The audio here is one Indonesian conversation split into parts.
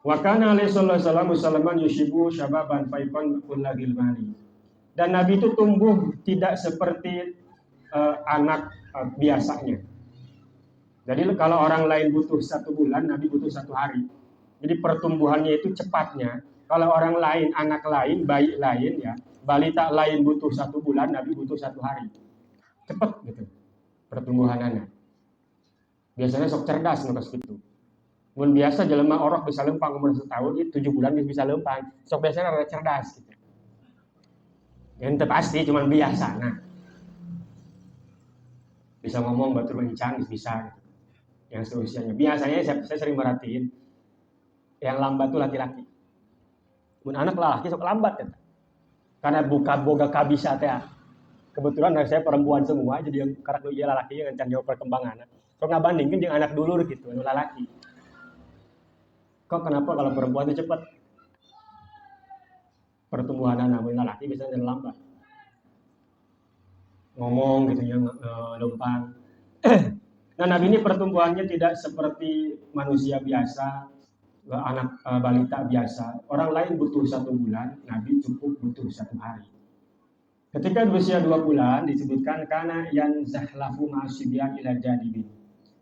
Wa kana alaihi sallallahu alaihi yushibu syababan faikon kullagil mani. Dan Nabi itu tumbuh tidak seperti anak biasanya. Jadi kalau orang lain butuh 1 bulan, Nabi butuh 1 hari. Jadi pertumbuhannya itu cepatnya. Kalau orang lain, anak lain, bayi lain ya, balita lain butuh 1 bulan, Nabi butuh 1 hari. Cepat gitu pertumbuhannya. Biasanya sok cerdas nggak gitu. Mun biasa jelema orok bisa lempang umur 1 tahun, itu 7 bulan bisa lempang. Sok biasanya rada cerdas gitu. Yang pasti cuma biasa. Nah, bisa ngomong batur lencang bisa gitu. Yang seusianya. Biasanya saya sering merhatiin yang lambat tuh laki-laki. Mun anak laki sok lambat kan. Karena boga kabisa teh. Kebetulan saya perempuan semua, jadi yang karakter dia laki yang can jauh perkembangan. Kok ngabandingkeun jeung anak dulur gitu, anu lalaki. Kok kenapa kalau perempuan itu cepat? Pertumbuhan anak laki biasanya lambat. Ngomong gitu ya, lempang. Nah, Nabi ini pertumbuhannya tidak seperti manusia biasa, anak balita biasa. Orang lain butuh 1 bulan, Nabi cukup butuh 1 hari. Ketika berusia 2 bulan disebutkan karena yang zahlafu ma'asyibian ila jadibin.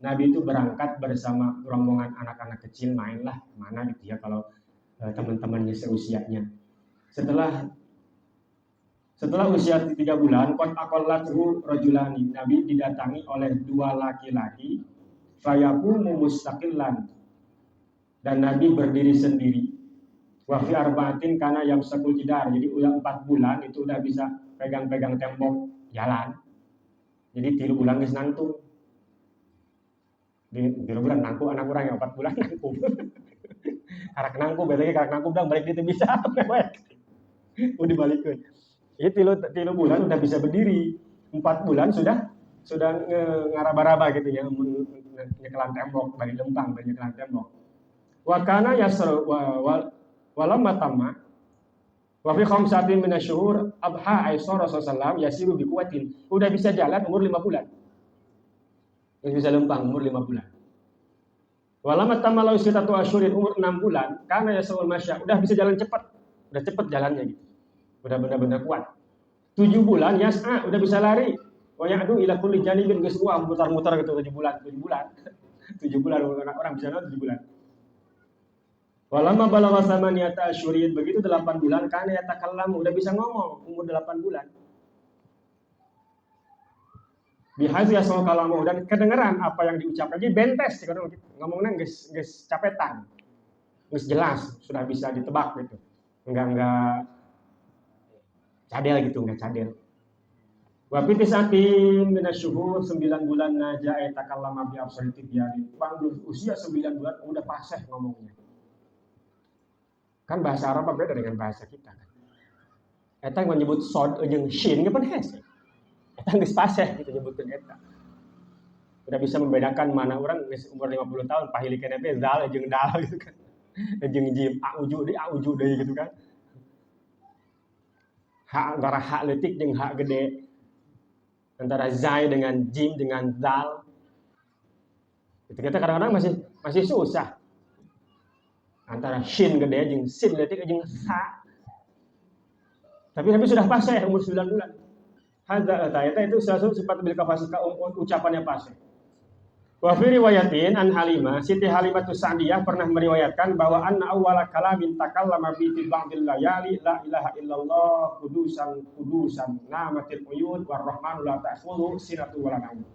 Nabi itu berangkat bersama rombongan anak-anak kecil mainlah mana gitu ya kalau teman-temannya seusianya. Setelah usia 3 bulan, qad aqallathu rajulani. Nabi didatangi oleh 2 laki-laki, fayaqumu mustaqillan. Dan Nabi berdiri sendiri. Wa fi arba'atin kana yamsakul jidar. Jadi udah 4 bulan itu udah bisa pegang-pegang tembok jalan. Jadi 3 bulan geus nangtung. Di 3 bulan nangku anak urang yang 4 bulan nangku. Karak nangku berarti karak nangku udah balik itu bisa. Udah dibalikeun. Itu 3 bulan udah bisa berdiri. 4 bulan sudah ngaraba-raba gitu ya, nyekelan tembok, bari lempang, bari nyekelan tembok. Wa kana yasru walamma tamma wa fi khamsatin minasyhur abha aisha Rasulullah yasiru bi quwwatin. Udah bisa jalan umur 5 bulan. Bisa lempang umur 5 bulan. Walamma tamma la usitatu asyurin umur 6 bulan, kana yasul masya. Udah bisa jalan cepat. Udah cepat jalannya gitu. Udah benar-benar kuat. 7 bulan yas'a, udah bisa lari. Wa ya'du ila kulli janibin geus mutar-mutar gitu 7 bulan. 7 bulan orang bisa 7 bulan. Walamma balagha samaniyata asyurin, begitu 8 bulan kana yatakallamu, udah bisa ngomong umur 8 bulan. Bihazi asal kalamu, dan kedengeran apa yang diucapkan. Jadi bentes ngomongnya geus capetan. Geus jelas, sudah bisa ditebak gitu. Enggak cadel gitu, enggak cadel. Wa fi tisatin minasyuhur 9 bulan naja takallama bi absariti biari. Usia 9 bulan udah fasih ngomongnya. Kan bahasa Arab beda dengan bahasa kita kan. Eta menyebut sod jeung shin ge pan hese. Eta geus fasih gitu nyebutkeun eta. Udah bisa membedakan mana orang geus umur 50 tahun pahilikeun teh zal jeung dal gitu kan. Jeung jim auju deui gitu kan. Ha antara ha leutik jeung ha gede. Antara zai dengan jim dengan zal. Itu kita kadang-kadang masih susah. Antara shin gede jeung sin leutik jeung sa. Tapi sudah fasih umur 9 bulan. Hadza eta itu salah satu sifat bil kafasih ucapannya fasih. Wa fi riwayatin an Halimah, Siti Halimah Sa'diyah pernah meriwayatkan bahwa anna awwala kalamin takallama bi ba'dil layali la ilaha illallah qudusan namatil uyun warrahmanu la ta'khudhu sinatu wala naum.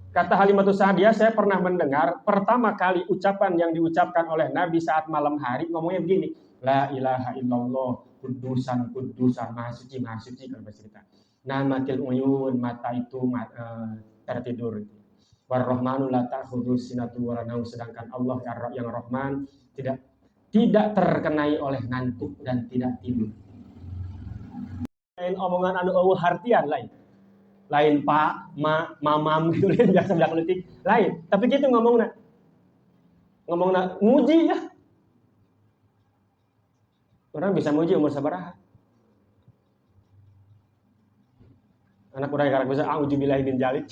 Kata Halimah Sa'diyah, saya pernah mendengar pertama kali ucapan yang diucapkan oleh Nabi saat malam hari ngomongnya begini, la ilaha illallah qudusan maha suci kalau bercerita. Namatil uyun, mata itu tertidur. Warrahmanu la ta'khudhu sinatu wala naum, sedangkan Allah yang Rahman tidak terkenai oleh ngantuk dan tidak tidur. Lain omongan anu eueuh hartian lain pak, mamam gitu lain biasa budak leutik lain, tapi kitu ngomongna muji ya. Orang bisa muji umur sabaraha? Anak urang karek bisa auzubillahi min dzalik,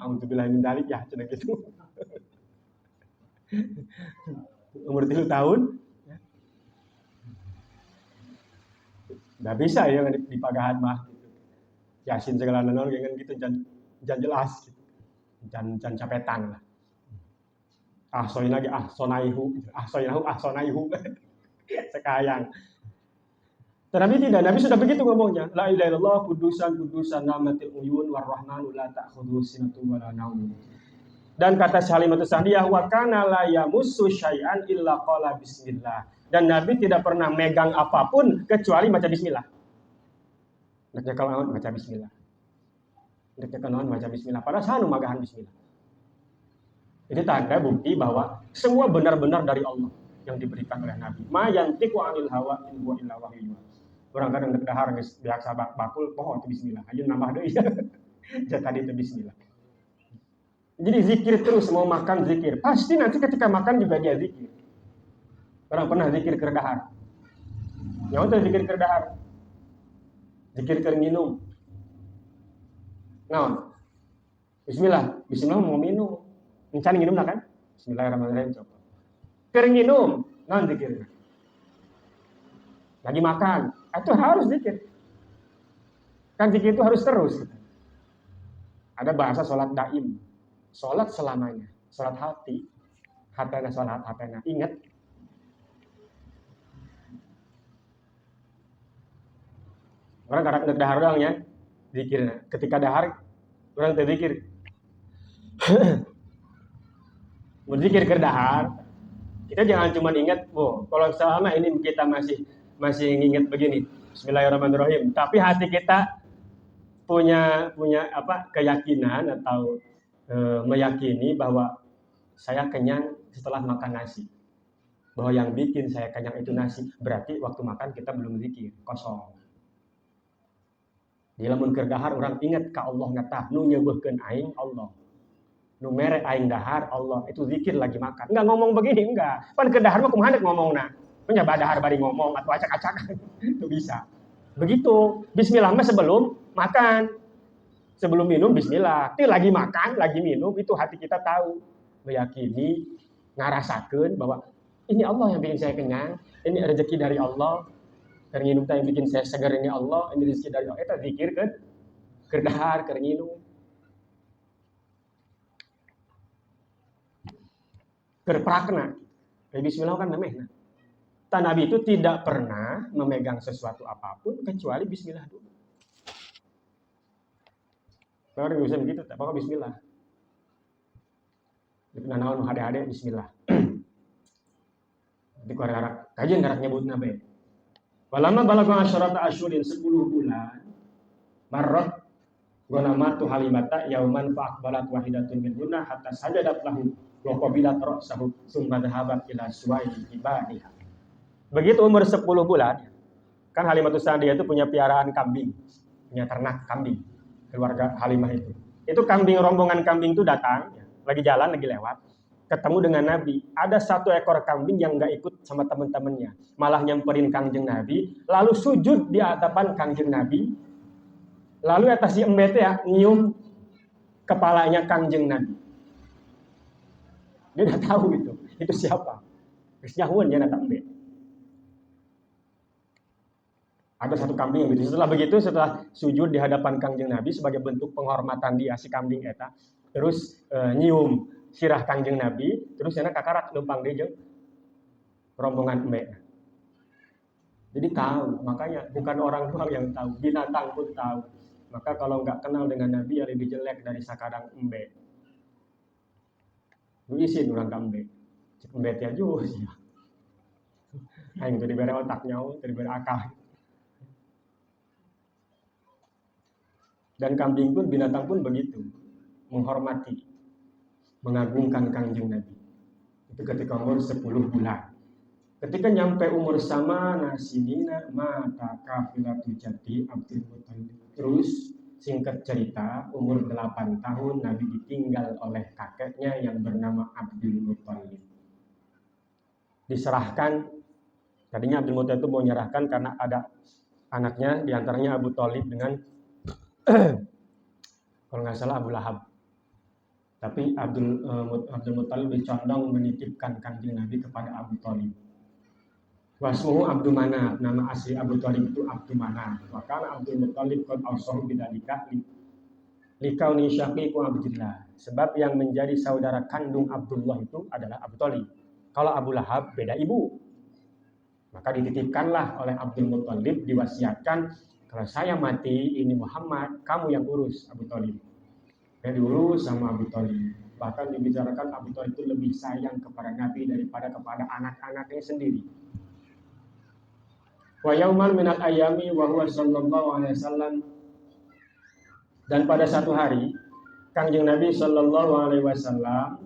auzubillahi min dzalik ya cenah gitu. Umur 3 tahun. Nggak bisa ya di pagahan mah. Yasin segala nol kan gitu jangan jelas. Jangan capetan lah. Soinagi sonaihu. Sekayang. Nabi tidak, Nabi sudah begitu ngomongnya. La ilaha illallah kudusan namatil uyun warrahmanu la ta'khudhu sinatun wala naum. Dan kata Halimatus Sa'diyah wa kana la yamussu syai'an illa qala bismillah. Dan Nabi tidak pernah megang apapun kecuali baca bismillah. Baca kalau baca bismillah. Baca bismillah. Padahal sanu magahan bismillah. Ini tanda bukti bahwa semua benar-benar dari Allah yang diberikan oleh Nabi. Ma yantiqu 'anil hawa in huwa illa wahyun. Orang kadang dahar geus biasa bakul poho itu bismillah. Ayeuna nambah deui. Ja tadi itu bismillah. Jadi zikir terus, mau makan zikir. Pasti nanti ketika makan juga dia zikir. Orang pernah zikir keur dahar. Nyawa teh zikir keur dahar. Zikir keur minum. Naon? Bismillah mau minum. Encan nginum lah kan? Bismillahirrahmanirrahim coba. Keur nginum, naon zikirna? Lagi makan, itu harus zikir. Kan zikir itu harus terus. Ada bahasa sholat daim, sholat selamanya, sholat hati, hatena. Ingat, orang kadang dahar doang ya, zikirnya. Ketika dahar, orang terzikir. Berzikir ke dahar, kita jangan cuma ingat, kalau selama ini kita masih ingat begini, Bismillahirrahmanirrahim. Tapi hati kita punya keyakinan atau meyakini bahwa saya kenyang setelah makan nasi. Bahwa yang bikin saya kenyang itu nasi. Berarti waktu makan kita belum zikir, kosong. Di lamun keur dahar orang ingat ka Allah ngatah nu nyeubeukkeun aing Allah. Nu mere aing dahar Allah, itu zikir lagi makan. Enggak ngomong begini, enggak. Pan keur dahar mah kumaha rek ngomongna. Penyaba dahar bari ngomong atau acak-acakan. Itu bisa. Begitu. Bismillah mah sebelum makan. Sebelum minum bismillah. Tapi lagi makan, lagi minum itu hati kita tahu, meyakini, ngarasakeun bahwa ini Allah yang bikin saya kenyang, ini rezeki dari Allah. Keur nginum teh yang bikin saya segar ini Allah, ini rezeki dari Allah. Eta zikir kan keur dahar, keur nginum. Berprakna. Bismillah kan namanya. Nabi itu tidak pernah memegang sesuatu apapun kecuali bismillah dulu. Kalau bisa begitu, tak apa bismillah. Dipena naon hade-hade bismillah. Di korak kajian garak nyebut nabe. Walama balagha asyarata asyurin 10 bulan. Marrat ghanamatu halimata yauman fa aqbalat wahidatun minhunna hatta sajadat lahu wa qabilat ra'sahu summa dhahabat ila suwaidi ibadiha. Begitu umur 10 bulan, kan Halimatus Sa'diyah itu punya piaraan kambing, punya ternak kambing, keluarga Halimah itu. Itu kambing, rombongan kambing itu datang, lagi jalan, lagi lewat, ketemu dengan Nabi. Ada 1 ekor kambing yang nggak ikut sama teman-temannya, malah nyamperin Kangjeng Nabi, lalu sujud di hadapan Kangjeng Nabi, lalu atas si embet ya, nyium kepalanya Kangjeng Nabi. Dia udah tahu itu siapa. Terus nyahuan dia nata embet. Ada 1 kambing yang begitu. Setelah sujud di hadapan Kangjeng Nabi sebagai bentuk penghormatan dia si kambing eta, terus nyium sirah Kangjeng Nabi, terus cenah kakarak numpang deui jeung rombongan embek. Jadi tahu, makanya bukan orang doang yang tahu, binatang pun tahu. Maka kalau nggak kenal dengan Nabi ya lebih jelek dari sakadang embek. Lu isin urang ka embek. Cek embek teh jus ya. Aing teu dibere otaknya, teu dibere akal. Dan kambing pun, binatang pun begitu, menghormati, mengagungkan Kangjeng Nabi. Itu ketika umur 10 bulan. Ketika nyampe umur sama nasinina mata kafilatu jadi Abdul Muthalib. Terus singkat cerita, umur 8 tahun Nabi ditinggal oleh kakeknya yang bernama Abdul Muthalib. Diserahkan, tadinya Abdul Muthalib itu mau menyerahkan karena ada anaknya, diantaranya Abu Thalib dengan kalau nggak salah Abu Lahab. Tapi Abdul Muthalib lebih condong menitipkan Kanjeng Nabi kepada Abu Thalib. Wasmuhu Abdul Manaf, nama asli Abu Thalib itu Abdul Manaf. Maka Abdul Muthalib qad awsahu bidzalika likauni syaqiqu Abdillah. Sebab yang menjadi saudara kandung Abdullah itu adalah Abu Thalib. Kalau Abu Lahab beda ibu. Maka dititipkanlah oleh Abdul Muthalib, diwasiatkan, kalau saya mati ini Muhammad, kamu yang urus Abu Thalib. Dia diurus sama Abu Thalib. Bahkan dibicarakan Abu Thalib itu lebih sayang kepada Nabi daripada kepada anak-anaknya sendiri. Wa yaumal minal ayami wa huwa sallallahu alaihi wasallam, dan pada satu hari Kanjeng Nabi sallallahu alaihi wasallam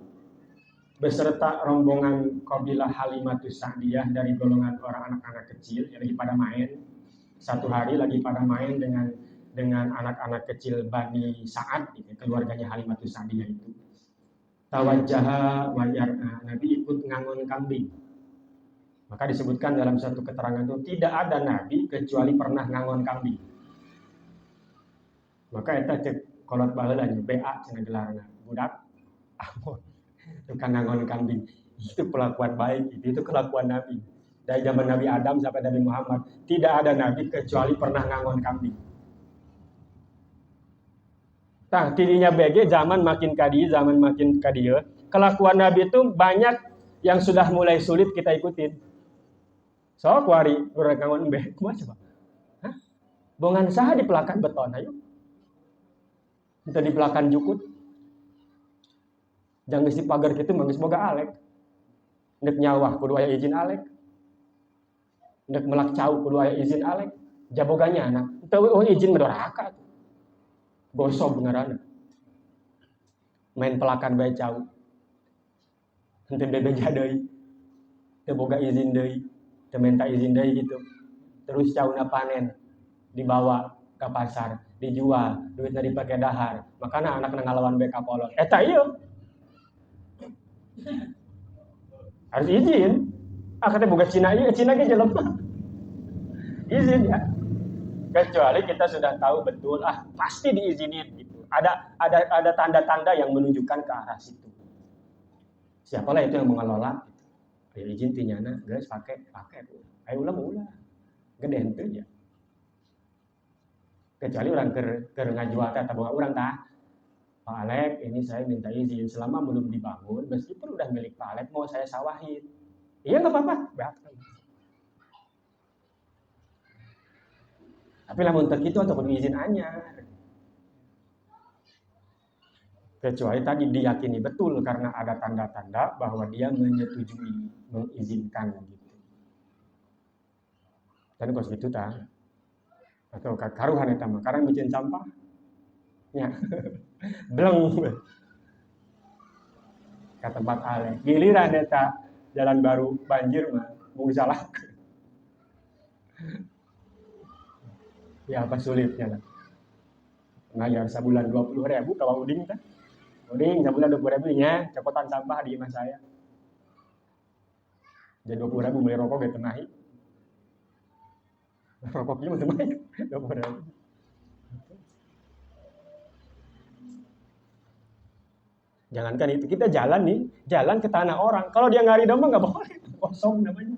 beserta rombongan kabilah Halimatus Sa'diyah dari golongan orang anak-anak kecil yang lagi pada main. Satu hari lagi pada main dengan anak-anak kecil Bani Sa'ad, keluarganya Halimatus Sa'diyah itu. Tawajjaha wa yar'a, Nabi ikut ngangon kambing. Maka disebutkan dalam satu keterangan itu tidak ada Nabi kecuali pernah ngangon kambing. Maka eta cek kolot baheula nya BA cenah gelarna budak amun tukang ngangon kambing. Itu perlakuan baik, itu kelakuan Nabi. Dari zaman Nabi Adam sampai Nabi Muhammad tidak ada Nabi kecuali pernah ngangon kambing. Nah, tininya BG zaman makin kadieu, kelakuan Nabi itu banyak yang sudah mulai sulit kita ikutin. Sok wari urang ngangon embe kumaha coba? Hah? Bongan saha di pelakan beton ayo. Kita di pelakan jukut. Jangan di pagar kitu mah geus boga alek. Nek nyawah kudu aya izin alek. Nek melak cau kudu aya izin alek. Jaboganya anak. Teu izin medoraka. Gosok beneran. Main pelakan bae cau. Henteu bebeja deui. Teu boga izin deui. Teu minta izin deui gitu. Terus cauna panen dibawa ke pasar, dijual, duitnya dipakai dahar. Makanya anak ngalawan bae kapolon. Eta ieu. Harus izin. Katanya boga Cina ieu, Cina ge jelema. Izin ya. Kecuali kita sudah tahu betul, pasti diizinin gitu. Ada tanda-tanda yang menunjukkan ke arah situ. Siapalah itu yang mengelola? Ya izin tinyana, guys pakai. Ayo ulah. Gede henteu ya. Kecuali orang keur ngajual teh boga urang tah. Pak Alek, ini saya minta izin selama belum dibangun, meskipun udah milik Pak Alek mau saya sawahin. Iya enggak apa-apa, beatkan. Tapi lamun teu kitu ataupun izin anyar. Kecuali tadi diyakini betul karena ada tanda-tanda bahwa dia menyetujui, mengizinkan gitu. Dan kos gitu tah. Atau karuhan eta mah karang bikin sampah. Ya. Bleng. Ka tempat ale. Giliran eta jalan baru banjir mah mung salah. Ya apa sulitnya lah. Ngajar sebulan 20.000 ka uding teh. Uding sebulan 20.000 nya copotan sampah di imah saya. Jadi 20.000 beli rokok ge teu nahi. Rokoknya mah teu nahi. 20.000. Jangankan itu, kita jalan ke tanah orang. Kalau dia ngari mah nggak boleh, kosong namanya.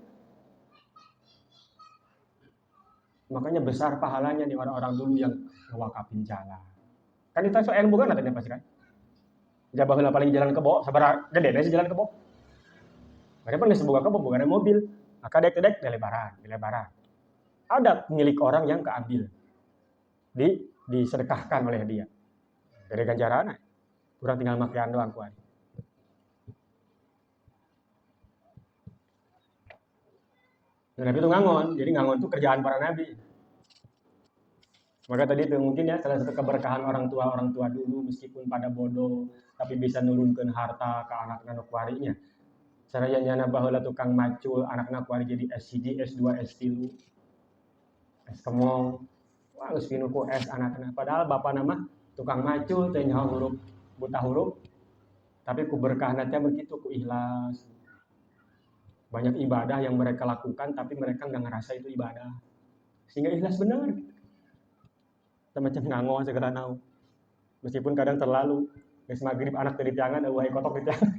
Makanya besar pahalanya nih orang-orang dulu yang ngewakafin jalan. Kan kita soal ilmu kan adanya pasti kan. Jabaheula paling jalan kebo, sabar gede sih jalan kebo. Mereka pun geus boga kebo, boga mobil. Maka dek dilebaran. Ada milik orang yang keambil. Disedekahkan oleh dia. Dari ganjaran. Kurang tinggal makan doang kuat. Nabi itu ngangon, jadi ngangon itu kerjaan para nabi. Maka tadi itu mungkin ya salah satu keberkahan orang tua dulu meskipun pada bodoh tapi bisa nurunkan harta ke anak-anak warinya. Saraya nyana baheula tukang macul anak-anak wari jadi S1, S2, S3, S kemong. Wah geus pinu ku S anak-anak padahal bapak nama tukang macul teh nyaho huruf buta huruf. Tapi ku berkahna teh begitu ku ikhlas. Banyak ibadah yang mereka lakukan tapi mereka nggak ngerasa itu ibadah sehingga ikhlas benar. Macam ngangon segala nau meskipun kadang terlalu Geus magrib anak teu ditiangan, wae kotok ditiangan.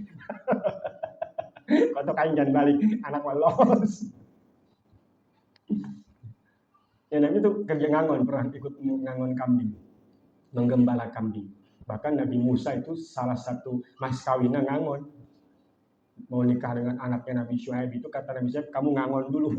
Kotok aing jangan balik, anak mah los. Ya Nabi itu kerja ngangon, pernah ikut ngangon kambing, menggembala kambing. Bahkan Nabi Musa itu salah satu mas kawinnya ngangon. Mau nikah dengan anaknya Nabi Syuaib itu kata Nabi Syuaib, kamu ngangon dulu.